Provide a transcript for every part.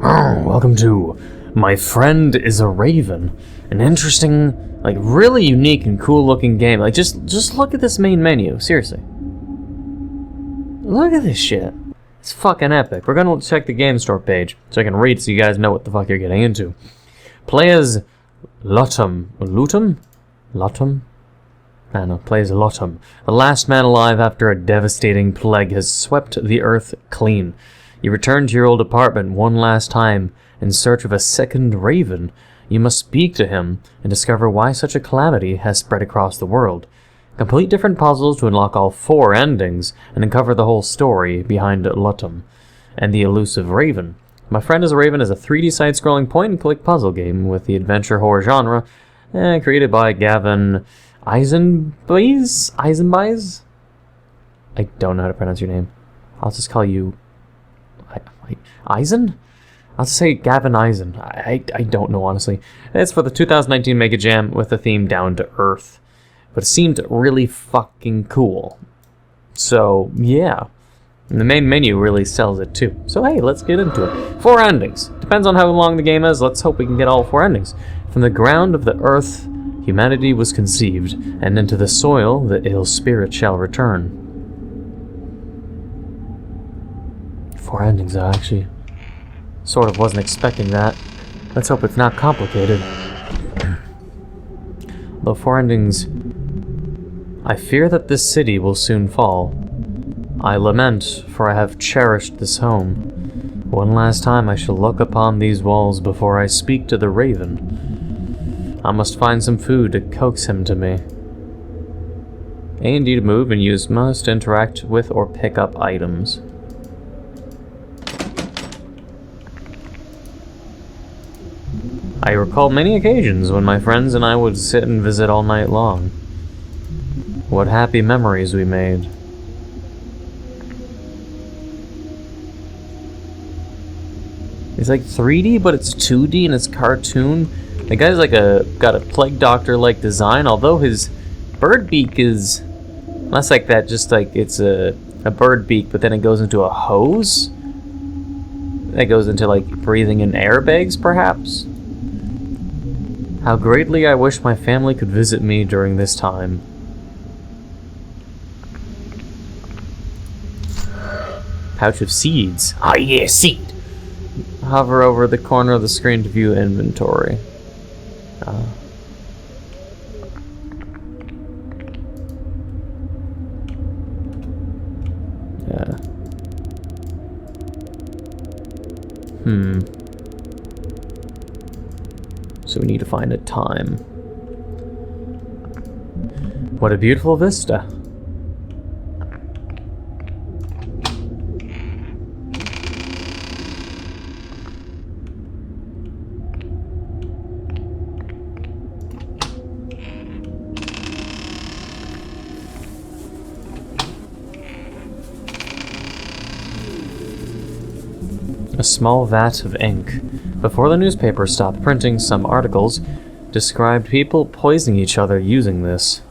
Oh, welcome to My Friend is a Raven. An interesting, like, really unique and cool looking game. Like, just look at this main menu. Seriously. Look at this shit. It's fucking epic. We're gonna check the game store page so I can read so you guys know what the fuck you're getting into. Play as Lutum. Lutum? Lutum? I don't know. Play as Lutum. The last man alive after a devastating plague has swept the earth clean. You return to your old apartment one last time in search of a sickened raven. You must speak to him and discover why such a calamity has spread across the world. Complete different puzzles to unlock all 4 endings and uncover the whole story behind Lutum and the elusive raven. My Friend is a Raven is a 3D side-scrolling point-and-click puzzle game with the adventure horror genre, created by Gavin Eisenbeis? I don't know how to pronounce your name. I'll just call you Eisen? I'll just say Gavin Eisen. I don't know, honestly. It's for the 2019 Mega Jam with the theme Down to Earth. But it seemed really fucking cool. So, yeah. And the main menu really sells it too. So hey, let's get into it. 4 endings. Depends on how long the game is. Let's hope we can get all 4 endings. From the ground of the earth, humanity was conceived, and into the soil, the ill spirit shall return. 4 endings, I actually sort of wasn't expecting that. Let's hope it's not complicated. Though 4 endings... I fear that this city will soon fall. I lament, for I have cherished this home. One last time I shall look upon these walls before I speak to the raven. I must find some food to coax him to me. A and D to move, and use must interact with or pick up items. I recall many occasions when my friends and I would sit and visit all night long. What happy memories we made. It's like 3D, but it's 2D and it's cartoon. The guy's like got a plague doctor-like design, although his bird beak is less like that, just like it's a bird beak, but then it goes into a hose. That goes into like breathing in airbags, perhaps. How greatly I wish my family could visit me during this time. Pouch of seeds. Ah, yeah, seed! Hover over the corner of the screen to view inventory. Yeah. So we need to find a time. What a beautiful vista. A small vat of ink. Before the newspaper stopped printing, some articles described people poisoning each other using this.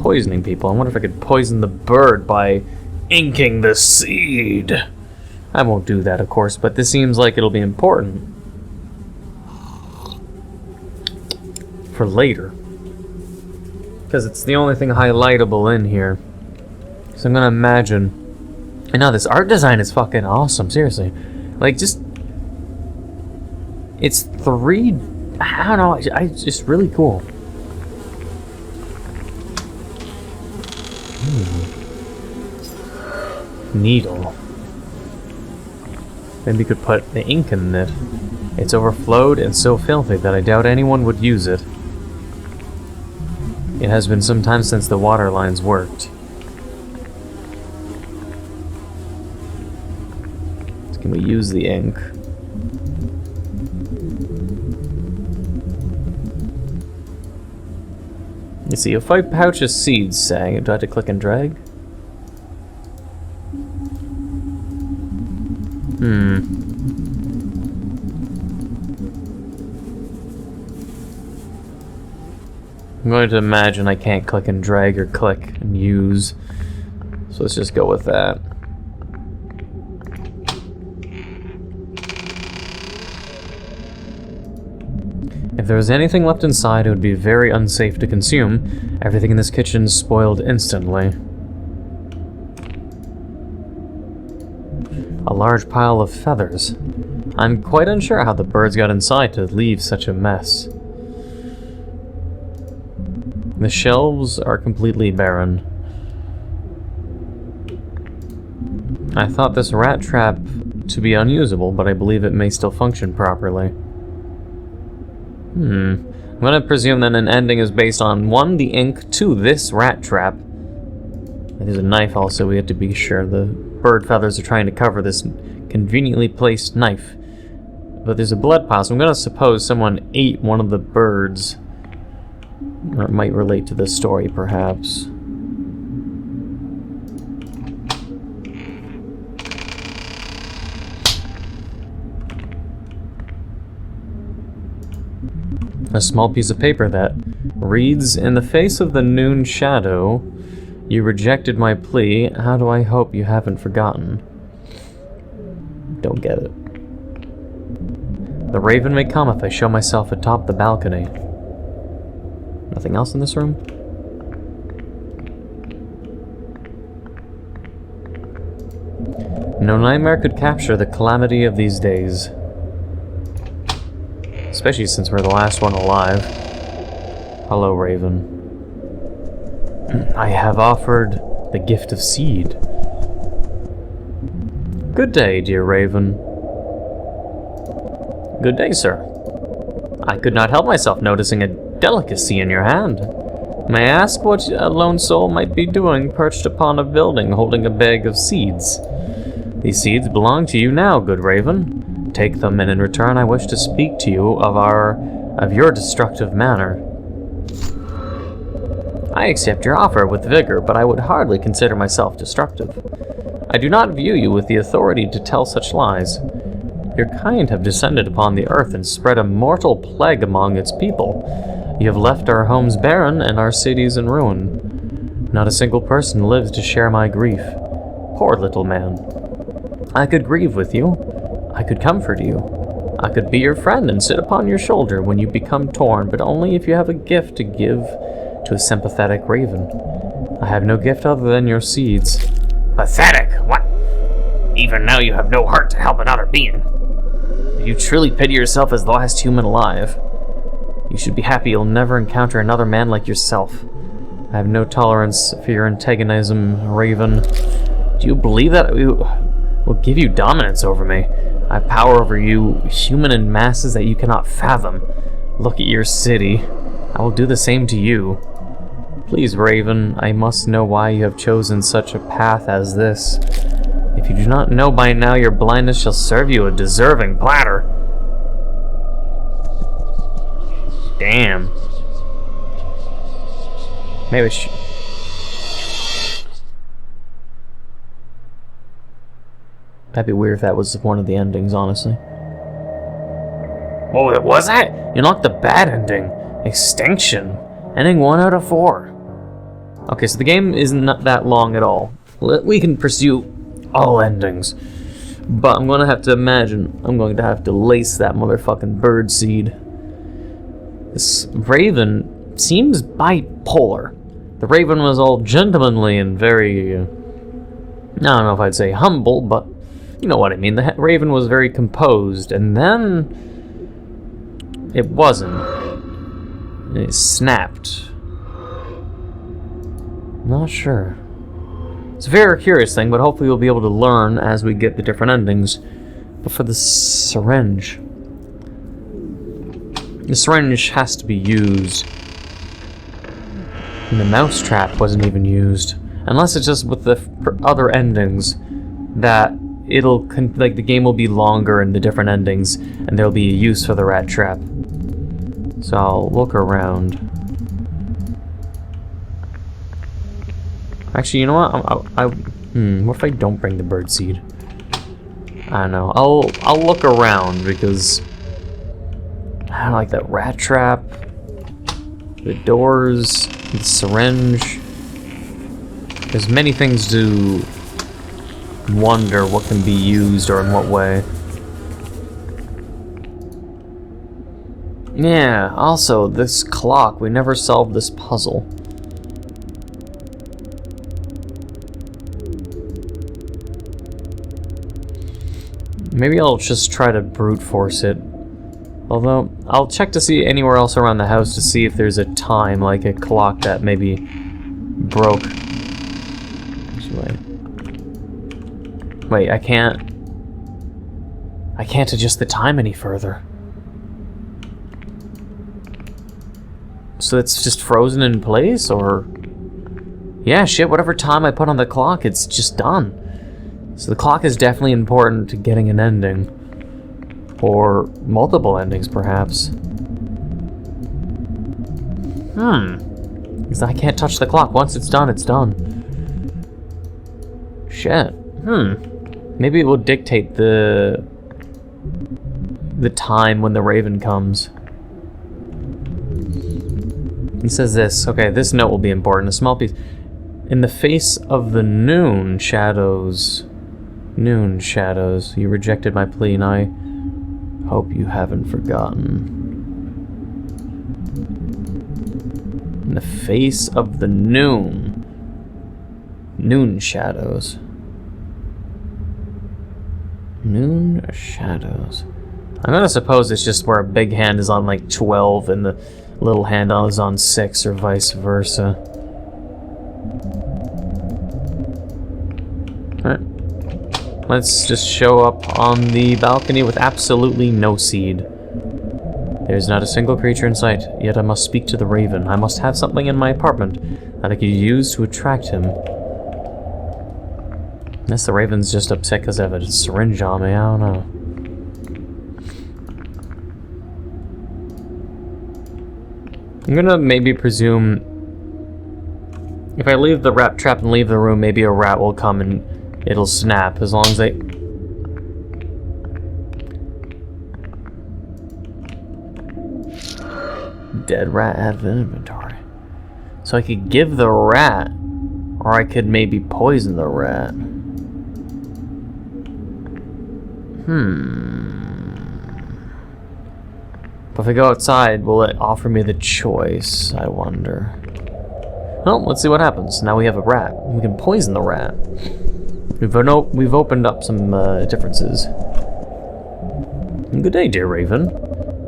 Poisoning people. I wonder if I could poison the bird by inking the seed. I won't do that, of course, but this seems like it'll be important for later. Because it's the only thing highlightable in here. So I'm gonna imagine. And now this art design is fucking awesome, seriously. Like, just... It's 3... I don't know, it's just really cool. Needle. Maybe you could put the ink in it. It's overflowed and so filthy that I doubt anyone would use it. It has been some time since the water lines worked. Can we use the ink? You see, a 5 pouch of seeds saying, do I have to click and drag? I'm going to imagine I can't click and drag or click and use. So let's just go with that. If there was anything left inside, it would be very unsafe to consume. Everything in this kitchen spoiled instantly. A large pile of feathers. I'm quite unsure how the birds got inside to leave such a mess. The shelves are completely barren. I thought this rat trap to be unusable, but I believe it may still function properly. I'm gonna presume that an ending is based on 1, the ink, 2, this rat trap. There's a knife also, we have to be sure. The bird feathers are trying to cover this conveniently placed knife. But there's a blood pile, so I'm gonna suppose someone ate one of the birds. Or it might relate to this story, perhaps. A small piece of paper that reads, "In the face of the noon shadow, you rejected my plea. How do I hope you haven't forgotten?" Don't get it. The raven may come if I show myself atop the balcony. Nothing else in this room? No nightmare could capture the calamity of these days. Especially since we're the last one alive. Hello, Raven. I have offered the gift of seed. Good day, dear Raven. Good day, sir. I could not help myself noticing a delicacy in your hand. May I ask what a lone soul might be doing perched upon a building holding a bag of seeds? These seeds belong to you now, good Raven. Take them, and in return I wish to speak to you of your destructive manner. I accept your offer with vigor, but I would hardly consider myself destructive. I do not view you with the authority to tell such lies. Your kind have descended upon the earth and spread a mortal plague among its people. You have left our homes barren and our cities in ruin. Not a single person lives to share my grief. Poor little man. I could grieve with you. I could comfort you. I could be your friend and sit upon your shoulder when you become torn, but only if you have a gift to give to a sympathetic raven. I have no gift other than your seeds. Pathetic? What? Even now you have no heart to help another being. If you truly pity yourself as the last human alive, you should be happy you'll never encounter another man like yourself. I have no tolerance for your antagonism, Raven. Do you believe that it will give you dominance over me? I have power over you, human in masses that you cannot fathom. Look at your city. I will do the same to you. Please, Raven, I must know why you have chosen such a path as this. If you do not know by now, your blindness shall serve you a deserving platter. Damn. Maybe that'd be weird if that was one of the endings, honestly. What was that? You unlocked the bad ending. Extinction. Ending 1 out of 4. Okay, so the game isn't that long at all. We can pursue all endings. But I'm going to have to imagine I'm going to have to lace that motherfucking bird seed. This Raven seems bipolar. The Raven was all gentlemanly and very... I don't know if I'd say humble, but you know what I mean. The Raven was very composed, and then it wasn't. It snapped. Not sure. It's a very curious thing, but hopefully we'll be able to learn as we get the different endings. But for the syringe, the syringe has to be used. And the mousetrap wasn't even used. Unless it's just with the other endings that it'll, like, the game will be longer in the different endings, and there'll be a use for the rat trap. So I'll look around. Actually, you know what? What if I don't bring the bird seed? I don't know. I'll look around because I don't like that rat trap, the doors, the syringe. There's many things to wonder what can be used or in what way. Yeah, also, this clock, we never solved this puzzle. Maybe I'll just try to brute force it. Although, I'll check to see anywhere else around the house to see if there's a time, like a clock that maybe broke. Wait, I can't adjust the time any further. So it's just frozen in place, or... Yeah, shit, whatever time I put on the clock, it's just done. So the clock is definitely important to getting an ending. Or multiple endings, perhaps. Because I can't touch the clock. Once it's done, it's done. Shit. Maybe it will dictate the time when the raven comes. He says this. Okay, this note will be important. A small piece. In the face of the noon shadows, you rejected my plea, and I hope you haven't forgotten. In the face of the noon shadows. Noon shadows. I'm gonna suppose it's just where a big hand is on like 12 and the little hand is on 6, or vice versa. Alright. Let's just show up on the balcony with absolutely no seed. There's not a single creature in sight, yet I must speak to the raven. I must have something in my apartment that I could use to attract him. Unless the raven's just upset because I have a syringe on me, I don't know. I'm gonna maybe presume if I leave the rat trap and leave the room, maybe a rat will come and it'll snap, as long as I... Dead rat out of inventory. So I could give the rat, or I could maybe poison the rat. But if I go outside, will it offer me the choice, I wonder? Well, let's see what happens. Now we have a rat. We can poison the rat. We've opened up some differences. Good day, dear Raven.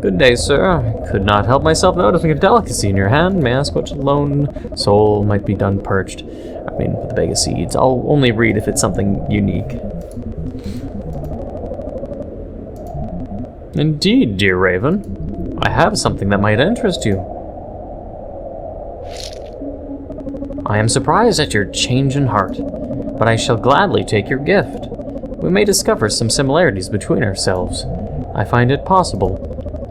Good day, sir. I could not help myself noticing a delicacy in your hand. May I ask which lone soul might be done perched? I mean, with the bag of seeds. I'll only read if it's something unique. Indeed, dear Raven. I have something that might interest you. I am surprised at your change in heart, but I shall gladly take your gift. We may discover some similarities between ourselves. I find it possible.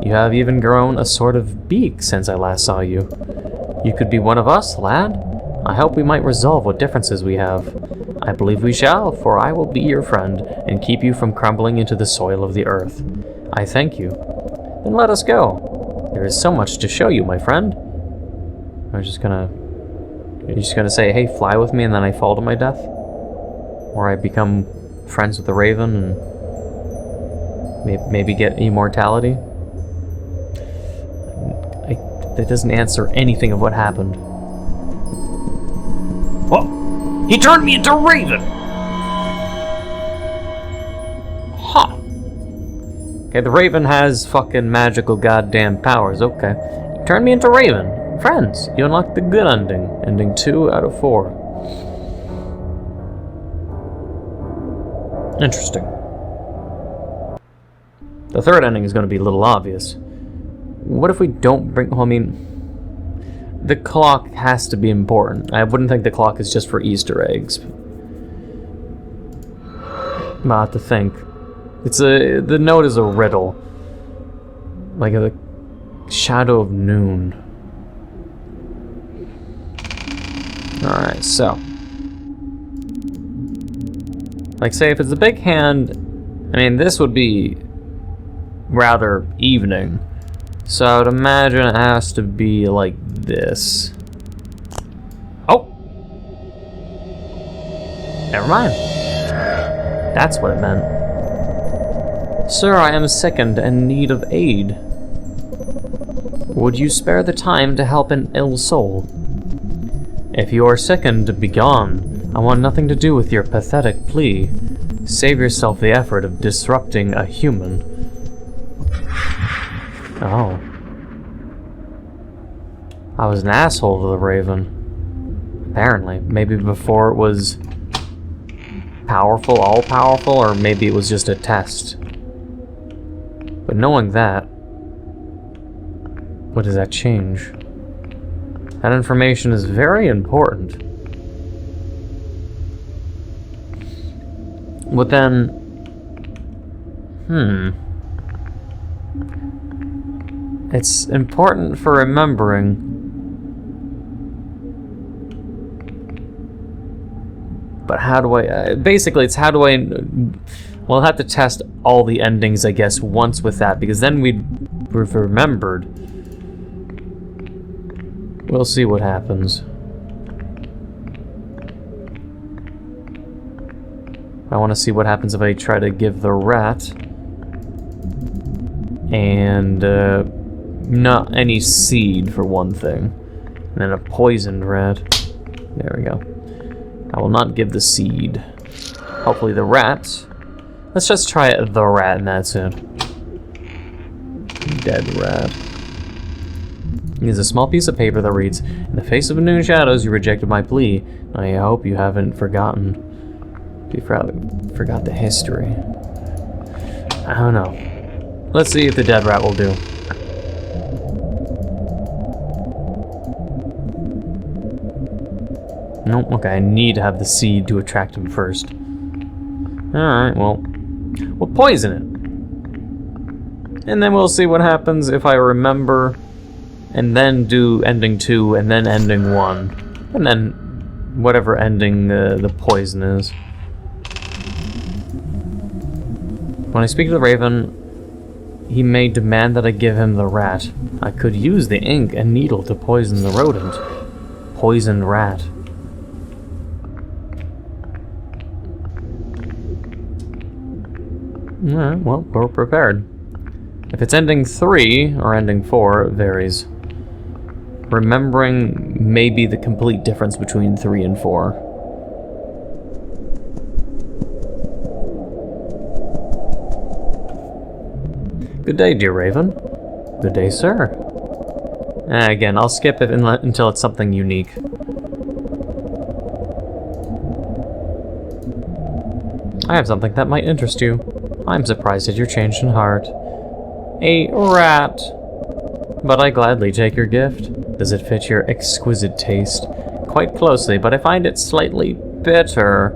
You have even grown a sort of beak since I last saw you. You could be one of us, lad. I hope we might resolve what differences we have. I believe we shall, for I will be your friend and keep you from crumbling into the soil of the earth. I thank you. Then let us go. There is so much to show you, my friend. You're just gonna say, hey, fly with me, and then I fall to my death? Or I become friends with the raven and maybe get immortality? That doesn't answer anything of what happened. Whoa! He turned me into a raven! Huh. Okay, the raven has fucking magical goddamn powers, okay. Turned me into a raven. Friends, you unlocked the good ending. Ending 2 out of 4. Interesting. The third ending is going to be a little obvious. What if we don't bring... Well, I mean, the clock has to be important. I wouldn't think the clock is just for Easter eggs. I'll have to think. The note is a riddle. Like a shadow of noon. Alright, so. Like, say, if it's a big hand, I mean, this would be rather evening. So I would imagine it has to be like this. Oh! Never mind. That's what it meant. Sir, I am sickened and need of aid. Would you spare the time to help an ill soul? If you are sickened, begone. I want nothing to do with your pathetic plea. Save yourself the effort of disrupting a human. Oh. I was an asshole to the Raven. Apparently. Maybe before it was powerful, all-powerful, or maybe it was just a test. But knowing that, what does that change? That information is very important. But then... It's important for remembering. But how do I... basically, it's how do I... Well, I'll have to test all the endings, I guess, once with that, because then we've remembered. We'll see what happens. I want to see what happens if I try to give the rat and not any seed for one thing, and then a poisoned rat. There we go. I will not give the seed. Hopefully the rat. Let's just try the rat and that's it. Dead rat. Here's a small piece of paper that reads, "In the face of noon shadows, you rejected my plea. I hope you haven't forgotten." You forgot the history. I don't know. Let's see if the dead rat will do. Nope, okay, I need to have the seed to attract him first. Alright, well, we'll poison it. And then we'll see what happens if I remember, and then do ending 2, and then ending 1. And then whatever ending the poison is. When I speak to the Raven, he may demand that I give him the rat. I could use the ink and needle to poison the rodent. Poisoned rat. Alright, well, we're prepared. If it's ending 3 or ending 4, it varies. Remembering may be the complete difference between 3 and 4. Good day, dear Raven. Good day, sir. Again, I'll skip it until it's something unique. I have something that might interest you. I'm surprised at your change in heart. A rat. But I gladly take your gift. Does it fit your exquisite taste? Quite closely, but I find it slightly bitter.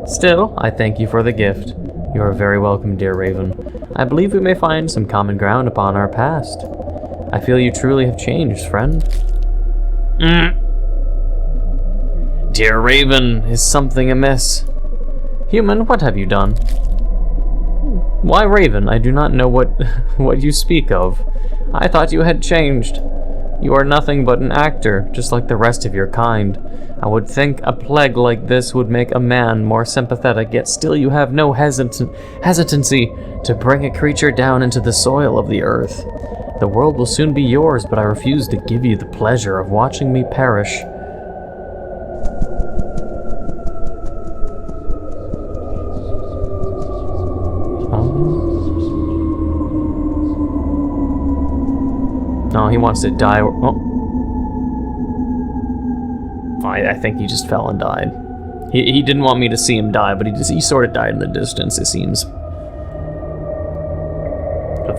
Still, I thank you for the gift. You are very welcome, dear Raven. I believe we may find some common ground upon our past. I feel you truly have changed, friend. Dear Raven, is something amiss? Human, what have you done? Why, Raven, I do not know what you speak of. I thought you had changed. You are nothing but an actor, just like the rest of your kind. I would think a plague like this would make a man more sympathetic, yet still you have no hesitancy to bring a creature down into the soil of the earth. The world will soon be yours, but I refuse to give you the pleasure of watching me perish. No, he wants to die. Oh. I think he just fell and died. He didn't want me to see him die, but he sort of died in the distance, it seems.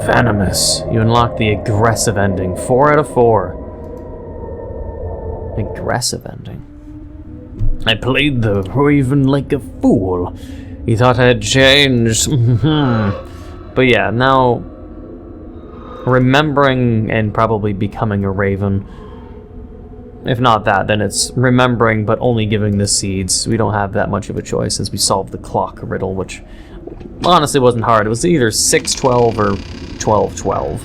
Venomous. You unlocked the aggressive ending. 4 out of 4. Aggressive ending. I played the Raven like a fool. He thought I had changed. But yeah, now remembering and probably becoming a Raven. If not that, then it's remembering but only giving the seeds. We don't have that much of a choice since we solved the clock riddle, which honestly wasn't hard. It was either 6-12 or 12-12.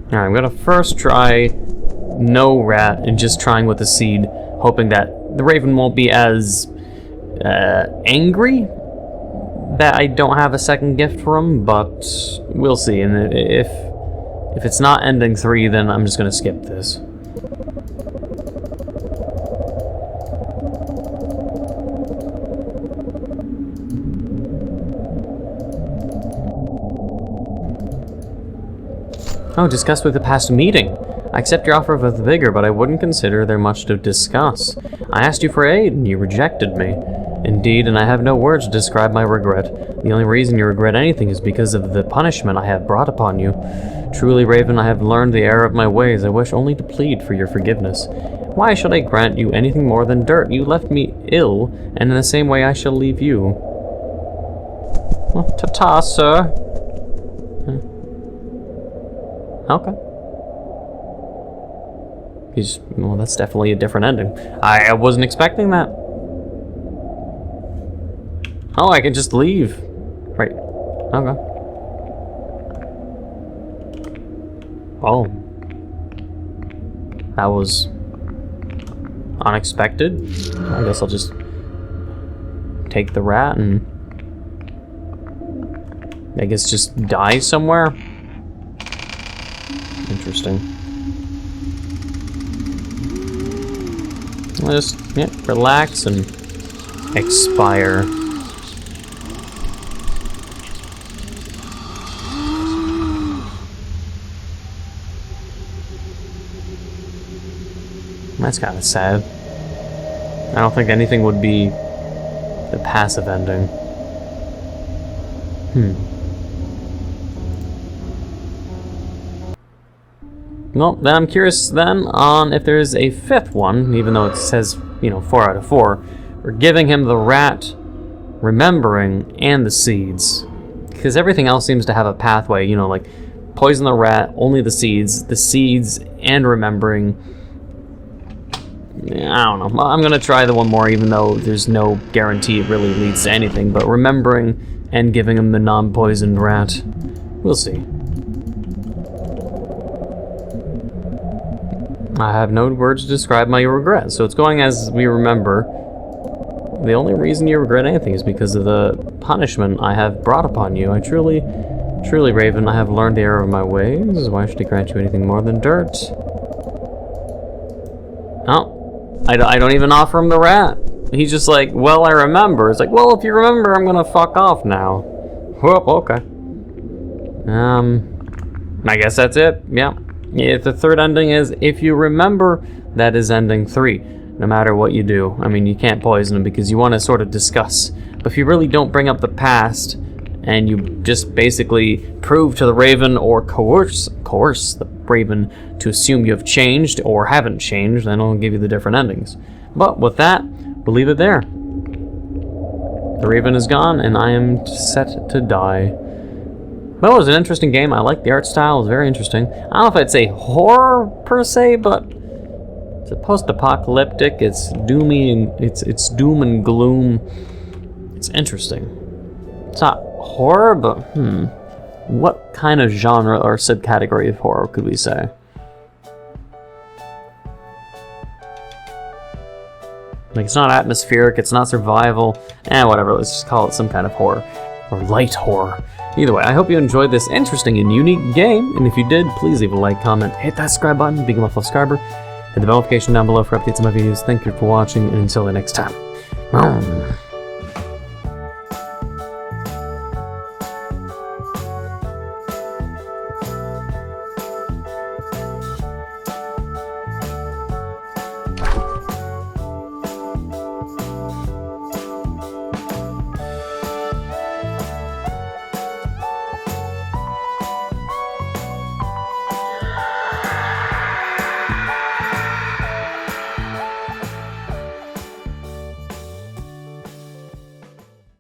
Alright, I'm gonna first try no rat and just trying with the seed, hoping that the Raven won't be as angry that I don't have a second gift for him, but we'll see. And if it's not ending 3, then I'm just gonna skip this. Oh, discussed with the past meeting. I accept your offer with vigor, but I wouldn't consider there much to discuss. I asked you for aid, and you rejected me. Indeed, and I have no words to describe my regret. The only reason you regret anything is because of the punishment I have brought upon you. Truly, Raven, I have learned the error of my ways. I wish only to plead for your forgiveness. Why should I grant you anything more than dirt? You left me ill, and in the same way I shall leave you. Well, ta-ta, sir. Okay. Well, that's definitely a different ending. I wasn't expecting that. Oh, I can just leave. Right. Okay. Oh. That was unexpected. I guess I'll just take the rat and I guess just die somewhere. Interesting. I'll just, yeah, relax and expire. That's kind of sad. I don't think anything would be the passive ending. Well, then I'm curious then on if there's a 5th one, even though it says, 4 out of 4. We're giving him the rat, remembering, and the seeds. Because everything else seems to have a pathway, like poison the rat, only the seeds, and remembering. I don't know. I'm going to try the one more, even though there's no guarantee it really leads to anything. But remembering and giving him the non-poisoned rat. We'll see. I have no words to describe my regret, so it's going as we remember. The only reason you regret anything is because of the punishment I have brought upon you. I truly, Raven, I have learned the error of my ways. Why should I grant you anything more than dirt? Oh, I don't even offer him the rat. He's just like, well, I remember. It's like, well, if you remember, I'm gonna fuck off now. Whoop, okay. I guess that's it, yeah. If the 3rd ending is, if you remember, that is ending 3, no matter what you do. I mean, you can't poison him because you want to sort of discuss. But if you really don't bring up the past, and you just basically prove to the Raven or coerce the Raven to assume you have changed or haven't changed, then I'll give you the different endings. But with that, we'll leave it there. The Raven is gone, and I am set to die. Well, it was an interesting game. I like the art style. It was very interesting. I don't know if I'd say horror per se, but it's a post-apocalyptic. It's doomy and it's doom and gloom. It's interesting. It's not horror, but what kind of genre or subcategory of horror could we say? Like, it's not atmospheric. It's not survival. Whatever. Let's just call it some kind of horror or light horror. Either way, I hope you enjoyed this interesting and unique game, and if you did, please leave a like, comment, hit that subscribe button, become a subscriber, hit the bell notification down below for updates on my videos. Thank you for watching, and until the next time.